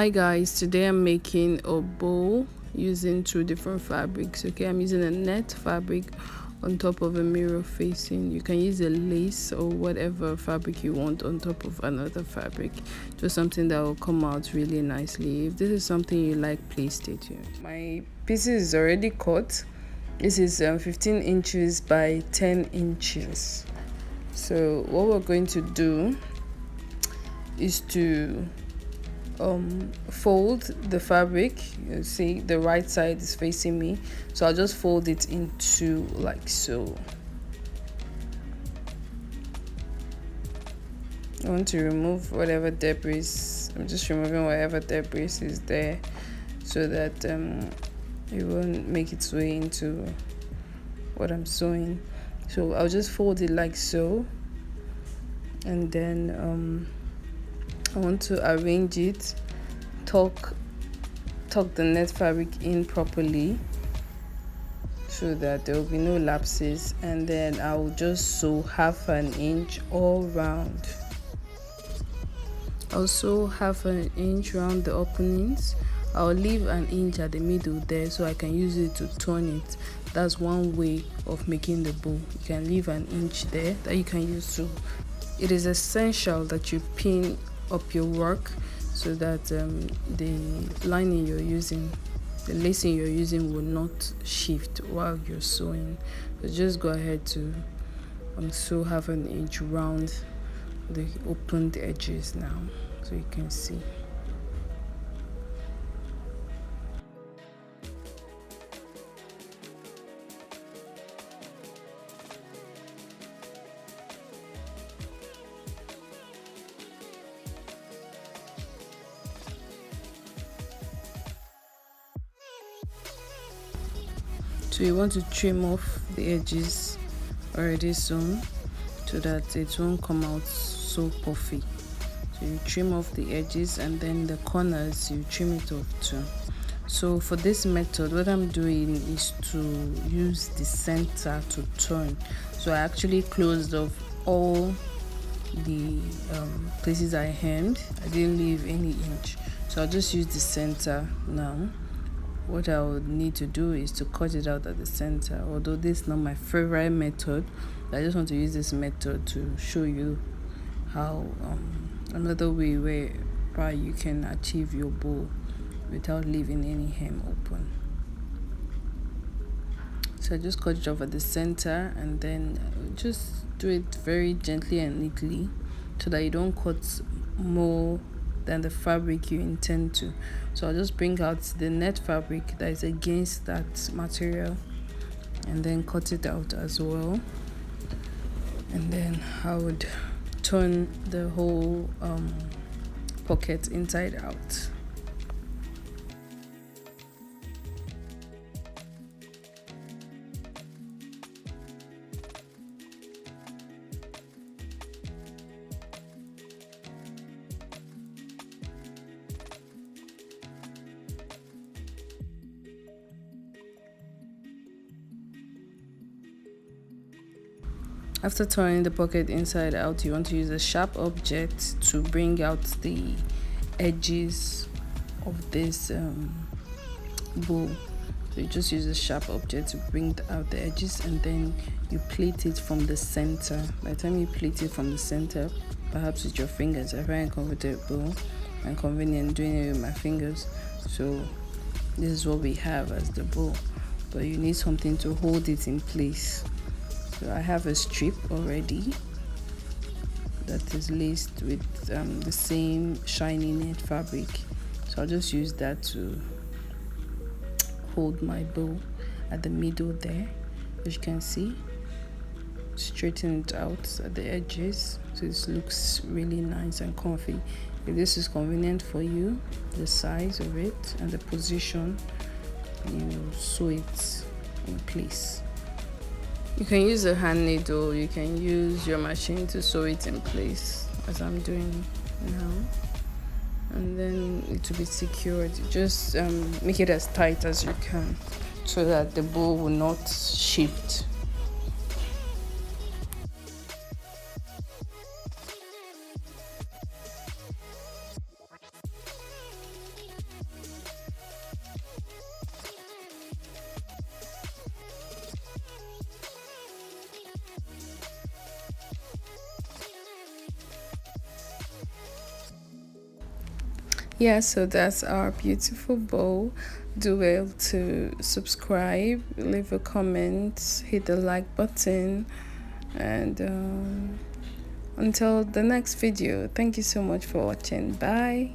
Hi guys, today I'm making a bow using two different fabrics. Okay, I'm using a net fabric on top of a mirror facing. You can use a lace or whatever fabric you want on top of another fabric, just something that will come out really nicely. If this is something you like, please stay tuned. My pieces is already cut. This is 15 inches by 10 inches. So what we're going to do is to fold the fabric. You see the right side is facing me, so I'll just fold it into like so. I want to remove whatever debris. I'm just removing whatever debris is there so that it won't make its way into what I'm sewing. So I'll just fold it like so, and then I want to arrange it, tuck the net fabric in properly so that there will be no lapses, and then I will just sew half an inch all round. I'll sew half an inch around the openings. I'll leave an inch at the middle there so I can use it to turn it. That's one way of making the bow. You can leave an inch there that you can use to. It is essential that you pin up your work so that the lining you're using, the lacing you're using will not shift while you're sewing. So just go ahead to sew half an inch round the opened edges now so you can see. So you want to trim off the edges already sewn so that it won't come out so puffy. So you trim off the edges, and then the corners you trim it off too. So for this method, what I'm doing is to use the center to turn. So I actually closed off all the places I hemmed. I didn't leave any inch, so I'll just use the center now. What I would need to do is to cut it out at the center. Although this is not my favorite method, I just want to use this method to show you how another way where you can achieve your bow without leaving any hem open. So I just cut it off at the center, and then just do it very gently and neatly so that you don't cut more than the fabric you intend to. So I'll just bring out the net fabric that is against that material and then cut it out as well, and then I would turn the whole pocket inside out. After turning the pocket inside out, you want to use a sharp object to bring out the edges of this bow. So you just use a sharp object to bring out the edges, and then you plait it from the center. By the time you plait it from the center, perhaps with your fingers, I find it comfortable and convenient doing it with my fingers. So this is what we have as the bow, but you need something to hold it in place. So I have a strip already that is laced with the same shiny net fabric. So I'll just use that to hold my bow at the middle there. As you can see, straighten it out at the edges so it looks really nice and comfy. If this is convenient for you, the size of it and the position, you sew it in place. You can use a hand needle, you can use your machine to sew it in place as I'm doing now, and then it will be secured. Just make it as tight as you can so that the bow will not shift. Yeah, so that's our beautiful bow. Do well to subscribe, leave a comment, hit the like button, and until the next video, thank you so much for watching. Bye.